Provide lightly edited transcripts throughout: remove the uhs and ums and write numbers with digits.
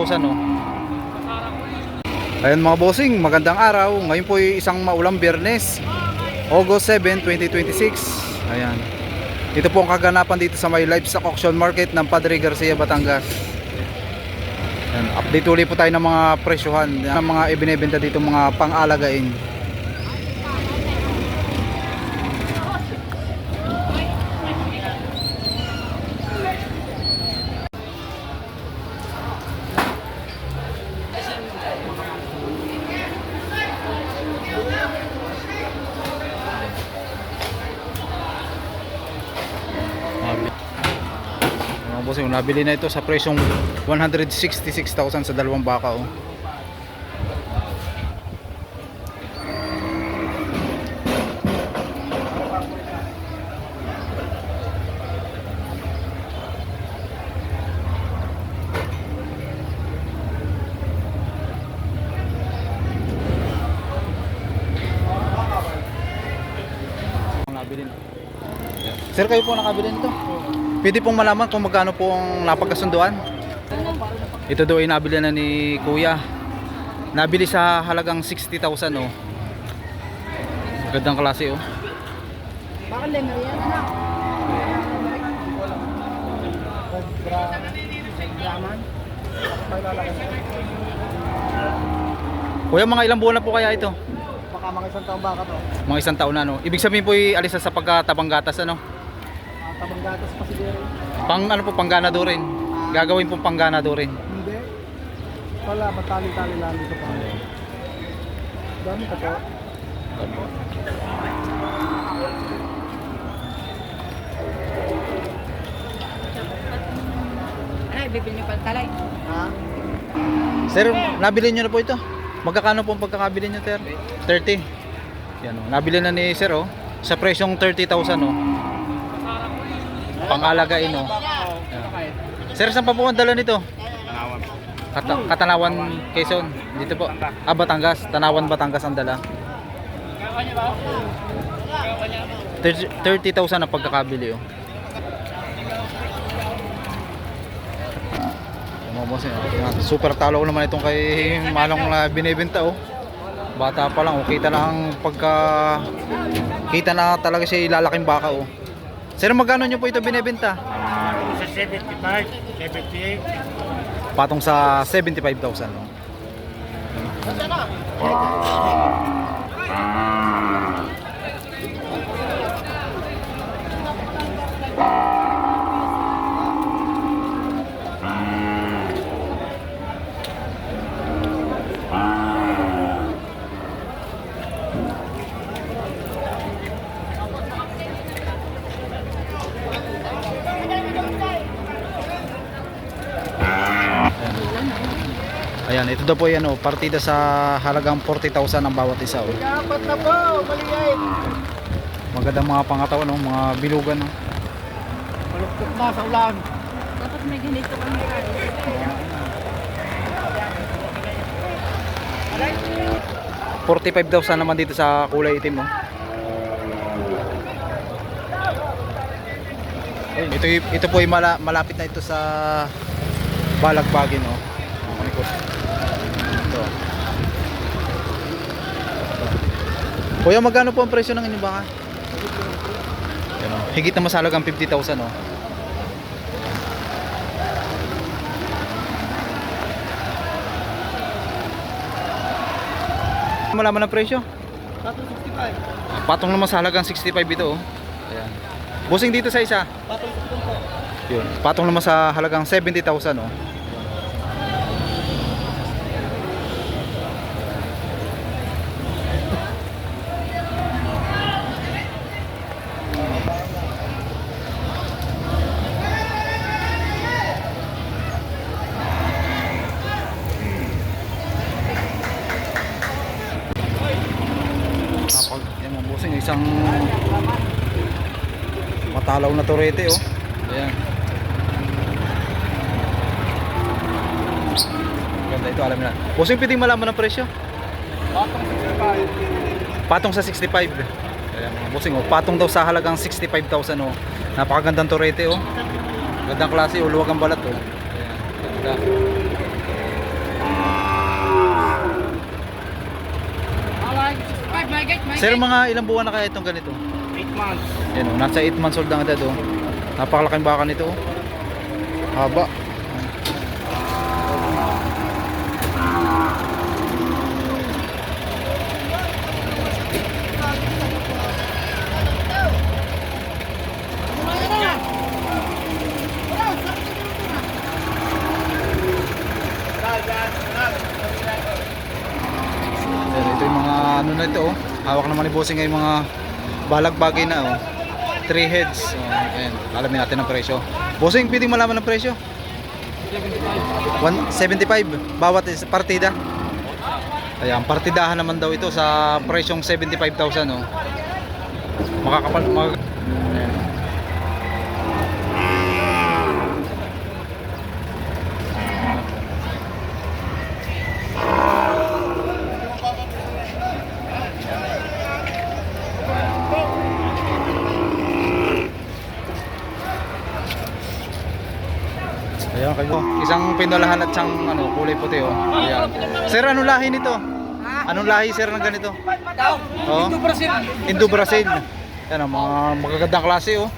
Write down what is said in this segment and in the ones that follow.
30,000 oh. Ayan mga bossing, magandang araw. Ngayon po ay isang maulang Biyernes, August 7, 2026. Ayan. Ito po ang kaganapan dito sa may livestock auction market ng Padre Garcia, Batangas. Ayan. Update ulit po tayo ng mga presyohan ng mga ibinebenta dito, mga pang-alagain. Boss, yung nabili na ito sa presyong 166,000 sa dalawang baka oh. Nabili na. Sir, kayo po nakabili nito? Pwede pong malaman kung magkano po ang napagkasunduan? Ito daw ay nabili na ni Kuya. Nabili sa halagang 60,000 oh. Gandang klase oh. Bakit lemer yan, anak? Kuya, mga ilang buwan na po kaya ito? Baka mga isang taong baka to. Mga isang taon na no. Ibig sabihin po ay alisa sa pagkatabang gatas ano? Tabang gatas pa siguro. Pang ano po, pangganado rin. Gagawin pong pangganado rin. Hindi. Wala, matali-tali lang dito pa. Dami ka to. Ano, bibili niyo pang talay? Ha? Sir, nabili nyo na po ito. Magkakano po ang pagkakabili nyo, sir? 30. Yan oh. Nabili na ni sir oh. Sa presyong 30,000 oh. Pang-alagain oh. Yan. Sir, saan pa po ang dala nito? Katanawan, Quezon. Dito po. Batangas. Tanawan, Batangas ang dala. 30,000 ang pagkakabili oh. Super talo naman itong kay Manong na binibenta oh. Bata pa lang oh. Kita na ang kita na talaga siya ilalaking baka oh. Sir, magkano nyo po ito binibenta? Sa 75, 78. Patong sa 75,000 oh. Ayan, ito daw po yan oh, partida sa halagang 40,000 ang bawat isa oh. Dapat na po, maliit. Magandang mga pangatawan oh, mga bilugan oh. Maluktot na sa ulan. Dapat may ganito kami. 45,000 naman dito sa kulay itim oh. Ito po ay malapit na ito sa Balagbagin oh. Ito. Kuya, magkano po ang presyo ng inyong baka? Yan oh. Higit na masalagang 50,000 oh. Malaman ang presyo? 65. Patong naman sa halagang 65 ito oh. Ayan. Busing dito sa isa. Patong 60 po. Yun. Patong naman sa halagang 70,000 oh. Yan mga bossing, isang matalaw na torete oh. Ayan. Ganda ito, alam mo na. Bossing, pwedeng malaman ang presyo? Patong sa 65. Ayan mga bossing oh. Patong daw sa halagang 65,000 oh. Napakagandang torete oh. Gandang klase oh, luwag ang balat oh. Ayan. Ganda. Sir, mga ilang buwan na kaya itong ganito? 8 months. Yan o, nasa 8 months old ang edad o. Napakalaking baka nito o. Haba. Yan, ito yung mga ano na ito oh. Hawak naman ni bossing ay mga balagbagay na oh. 3 heads. Ayan, alamin natin ang presyo. Bossing, pwedeng malaman ang presyo? 175 bawat partida. Ayan, partidahan naman daw ito sa presyong 75,000 oh. Makakapal ayan. Ayan kayo. Isang pinolahan at isang ano, kulay puti oh. Ayan. Sir, anong lahi nito? Anong lahi sir ng ganito? Oh. Indo-Brazil. Indo-Brazil. Yan ang mga magagandang klase oh.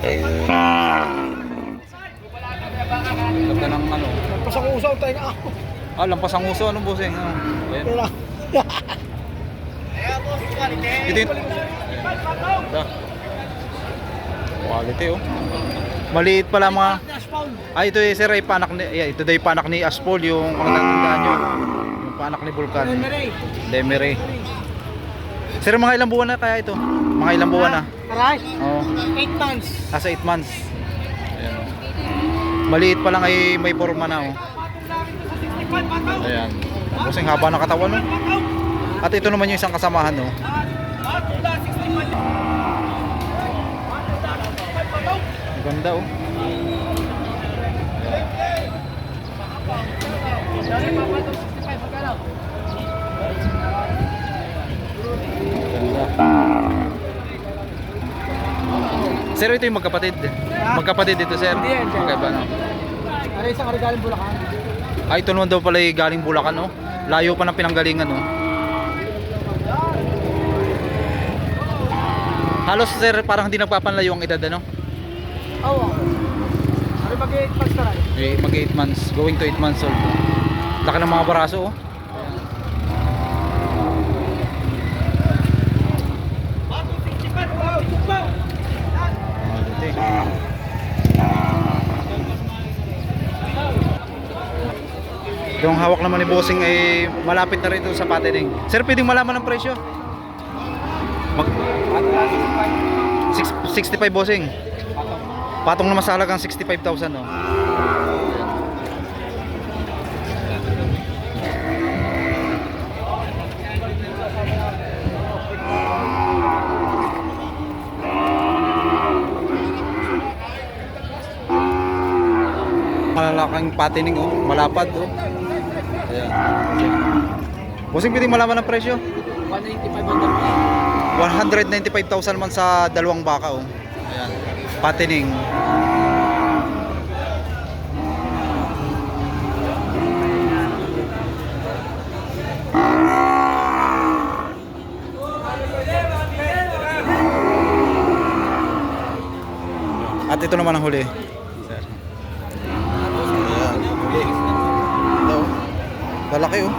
Ayan oh. Ganda ng ano. Pasang usaw tayo na ako. Ah, lampas ang uso. Anong bossing? Oh. Ayan. Ito yung... Ganda. Quality oh. Maliit pala mga... Ah, ito eh, sir ay panak ni... Yeah, ito daw yung panak ni Aspol. Yung kung natandaan nyo. Yung panak ni Vulcan. Demeray. Sir, mga ilang buwan na kaya ito? Mga ilang buwan na? Aray, Oo. 8 months. Nasa 8 months. Ayan. Maliit pa lang ay may forma na oh. Ayan. Kasing haba ng katawan no. At ito naman yung isang kasamahan no. Ganda oh. Sir, ito yung magkapatid. Magkapatid ito, sir. Hindi yan, sir. Magkaiba, no? Aray, isang arigaling Bulacan. Ah, ito naman daw pala yung galing Bulacan, no? Layo pa ng pinanggalingan, no? Halos, sir, parang hindi nagpapanlayo ang edad, ano? Oo. Aray, mag-8 months na rin. Eh, mag 8 months, going to 8 months old. Laki ng mga baraso, oh. Yung hawak naman ni bossing ay malapit na rito sa patining. Sir, pwedeng malaman ang presyo? 65 bossing. Patong na masalagang 65,000 no. Malalaking patining oh, malapad oh. Ayan. Bossing, pwedeng malaman ang presyo? 195,000 man sa dalawang baka oh. Ayan. Patining. At ito naman ang huli. Sir. Ayan, huli. Ito. Malaki oh.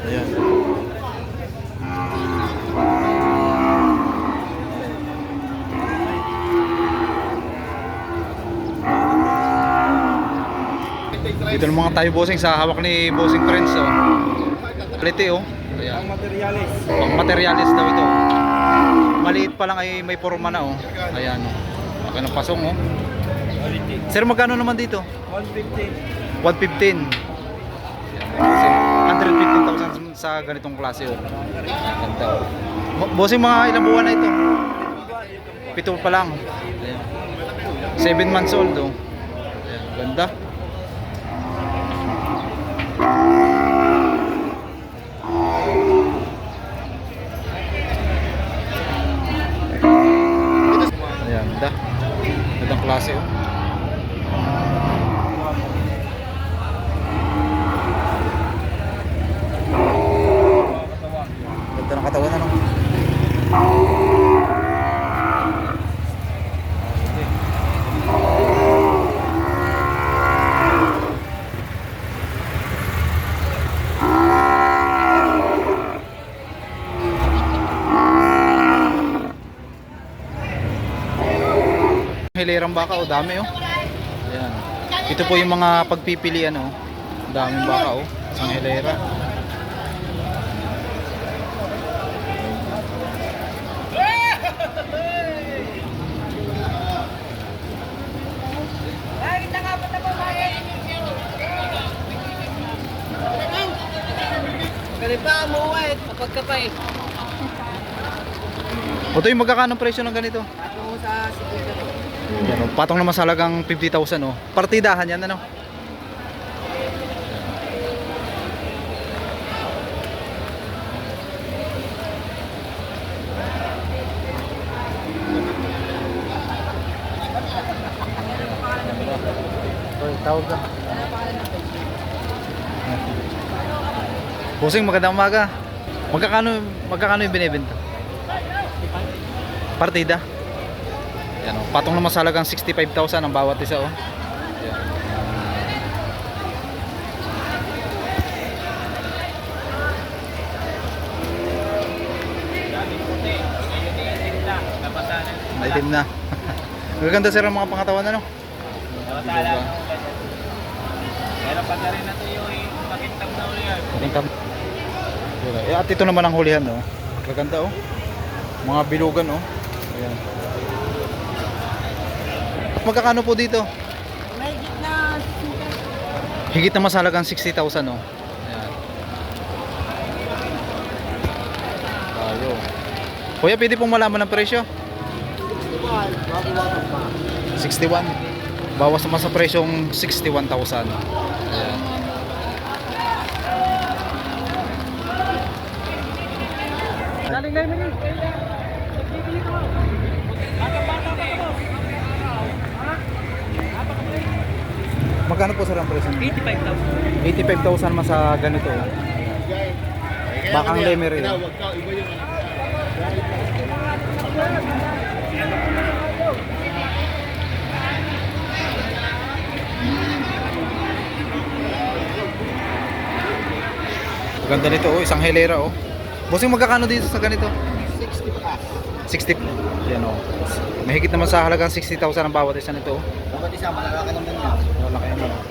Ayan. Dito ng mga tayo bossing sa hawak ni Bossing Prince oh. Quality oh. Ayan. Materialis. Pang materialis daw ito. Maliit pa lang ay may forma na oh. Ayan oh. Laki ng pasong oh. Sir, magkano naman dito? 150. 115. 115,000 sa ganitong klase oh. Ganda oh. Bossing, mga ilang buwan na ito? 7 pa lang. Ayan. 7 months old oh. Ayan, ganda. Ayan, ganda. Gandang klase oh. ng katawan ano. Hilerang baka, dami oh. Ayan. Ito po yung mga pagpipilian oh. Daming baka oh, isang hilera. Kalipa mo eh, kapag kapay. O ito yung magkakano presyo ng ganito? Ako mo sa siguro. Yan, oh, patong naman sa halagang 50,000 oh. Partidahan yan ano. Tawag ka. Busing, magandang umaga. Magkakano yung binibenta? Partida. Yan oh, patong naman sa halagang 65,000 ang bawat isa oh. Yan. Maitim na. Magaganda sir ang mga pangatawan ano? Meron pa na rin natin yung makintang na ulihan. At ito naman ang hulihan oh. Magaganda oh. Mga bilugan oh. Ayan. Magkakano po dito? May gitna. Higit na masalagang 60,000 oh. Ayan. Tayo. Kuya, pwede pong malaman ang presyo? 61. Bawas naman sa presyong 61,000. Ayan. Galing na yun. Bibili ko. Bata-bata pa ko. Magkano po sir ang presyo? 85,000. 85,000 naman sa ganito oh. Bakang lemer eh. Ganda nito oh, isang hilera oh. Bossing, magkakano dito sa ganito? 60 pa. 60. Yan oh. Mahigit naman sa halagang 60,000 ang bawat isa nito oh. Dapat isa, malalaki naman yan. Malaki naman oh.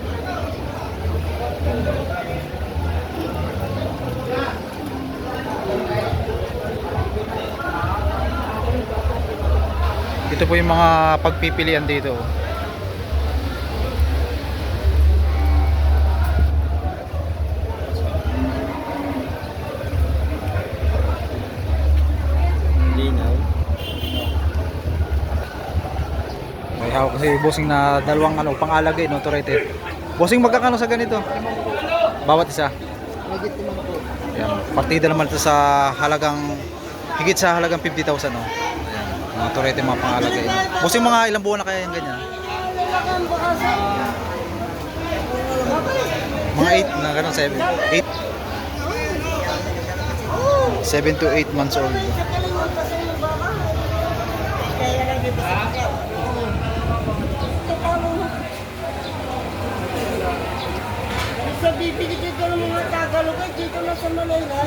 Ito po yung mga pagpipilian dito oh. May hawak kasi bossing na dalawang ano, pang-alagay no, rated. Bossing, magkakano sa ganito? Bawat isa. Magit naman po. Yan, partida naman ito sa halagang higit sa halagang 50,000 no. Ayan, mga turete, mga pang-alagay. Bossing, mga ilang buwan na kaya yung ganyan? Mga 8 na gano'n, 7. 7 to 8 months old. Sa bibili dito ng mga Tagalog ay dito na sa Manila.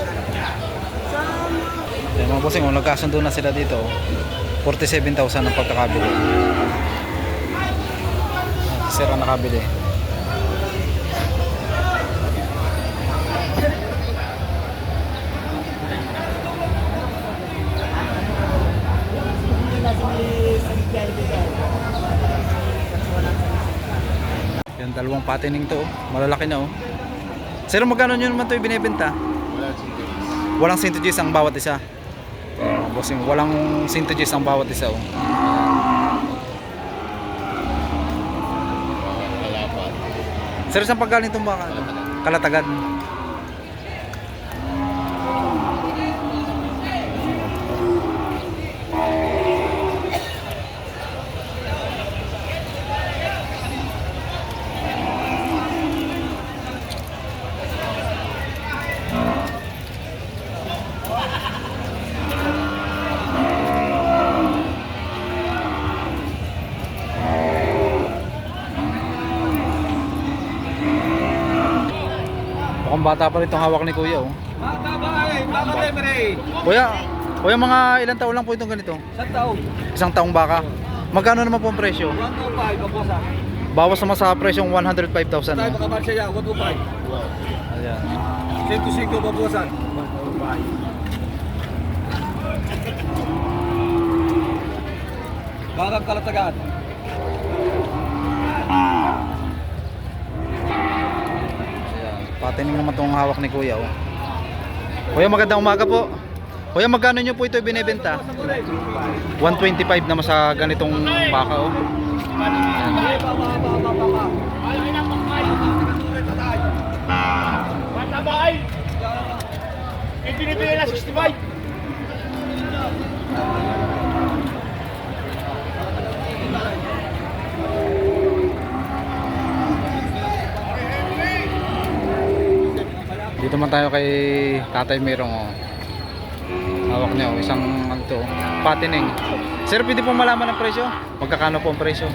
Sa Yan, mga bossing, nagkasundo na sila dito. 47,000 ang pagkakabili. Sir ang nakabili. Yan, dalawang patining to oh. Malalaki na oh. Sir, magkano nyo naman to ibinebenta? Walang sintages ang bawat isa. Bossing, walang sintages ang bawat isa oh. Sir, saan paggaling itong baka? Kalatagan. Batang bata pa rin itong hawak ni kuya, oh. Baka libre. Kuya, mga ilang taon lang po itong ganito? Sa taon. Isang taong baka. Magkano naman po ang presyo? 125, kapusa. Bawas naman sa presyong 105,000. Tayo Oh. makabar siya, 125. Ayan. 105 kapusan. Barang kalatagaan. Ayan. Patining naman itong hawak ni kuya, oh. Kuya, magandang umaga po. Kuya, magkano nyo po ito binibenta? 125 naman sa ganitong baka, oh. Matabay! Eh, binibili na 65. Dito man tayo kay Tatay Merong, oh. Hawak niya, oh. Isang ano to, patining. Sir, pwede po malaman ang presyo? Magkakano po ang presyo?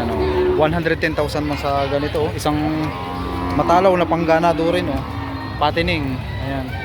Ano, 110,000 man sa ganito, oh. Isang matalaw na pangganado rin, oh. Patining. Ayan. Ayan, oh.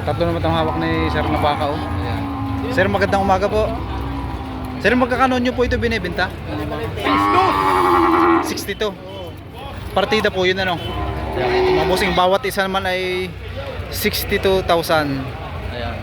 Tatlo naman itong hawak ni Sir na baka, oh. Ayan. Sir, magandang umaga po. Sir, magkakano nyo po ito binibenta? 62. Partida po yun, ano? Ayan. Mga bossing, bawat isa naman ay 62,000. Ayan.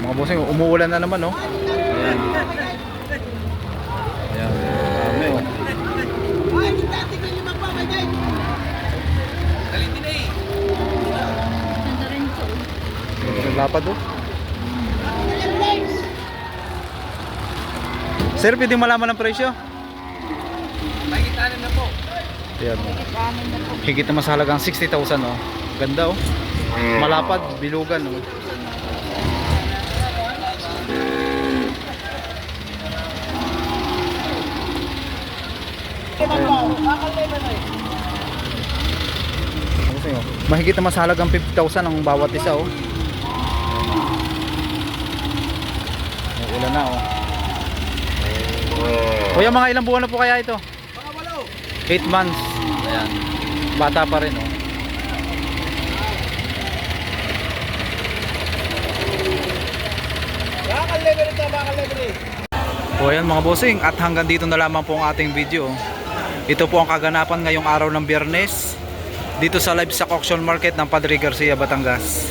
Mga bossing, umuulan na naman, oh. Ayan. Ayan. Dami, oh. Lapad, oh. Sir, pwede malaman ang presyo? Nakikitanin na po. Ayan. Higit naman sa halagang 60,000, oh. Ganda, oh. Malapad, bilugan, oh. Mahigit naman sa halagang 50,000 ang bawat isa, oh. Ulan na, oh. Kuya, mga ilang buwan na po kaya ito? Mga 8 months. Ayan. Bata pa rin, oh. Bakal libre ito, bakal libre. So ayan mga bossing, at hanggang dito na lamang po ang ating video. Ito po ang kaganapan ngayong araw ng Biyernes dito sa live sa auction market ng Padre Garcia, Batangas.